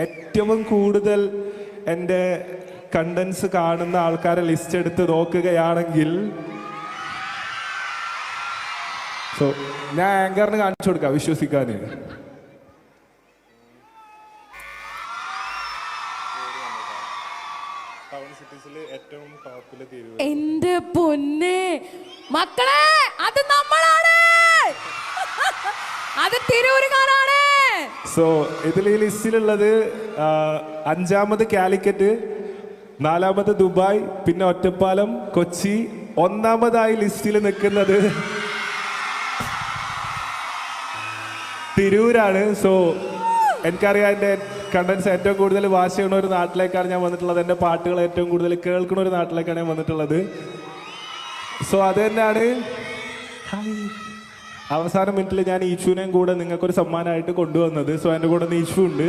ഏറ്റവും കൂടുതൽ എൻ്റെ കണ്ടൻസ് കാണുന്ന ആൾക്കാരെ ലിസ്റ്റ് എടുത്ത് നോക്കുകയാണെങ്കിൽ സോ ഞാൻ ആങ്കറിന് കാണിച്ചു കൊടുക്കാം വിശ്വസിക്കാൻ. എന്റെ പൊന്നെ മക്കളെ, അത് നമ്മളാണ്, അത് തിരൂരുകാരാണ്. സോ ഇതിൽ ഈ ലിസ്റ്റിലുള്ളത് 5ാമത് കാലിക്കറ്റ്, 4ാമത് ദുബായ്, പിന്നെ ഒറ്റപ്പാലം, കൊച്ചി. 1ാമതായി ലിസ്റ്റിൽ നിൽക്കുന്നത് തിരൂരാണ്. സോ എനിക്കറിയാം എൻ്റെ കണ്ടൻസ് ഏറ്റവും കൂടുതൽ വാച്ച് ചെയ്യുന്ന ഒരു നാട്ടിലേക്കാണ് ഞാൻ വന്നിട്ടുള്ളത്. എൻ്റെ പാട്ടുകൾ ഏറ്റവും കൂടുതൽ കേൾക്കുന്ന ഒരു നാട്ടിലേക്കാണ് ഞാൻ വന്നിട്ടുള്ളത്. സോ അത് തന്നെയാണ് അവസാന മിനിറ്റിൽ ഞാൻ ഈശുവിനെയും കൂടെ നിങ്ങൾക്കൊരു സമ്മാനമായിട്ട് കൊണ്ടുവന്നത്. സോ എൻ്റെ കൂടെ ഈശു ഉണ്ട്.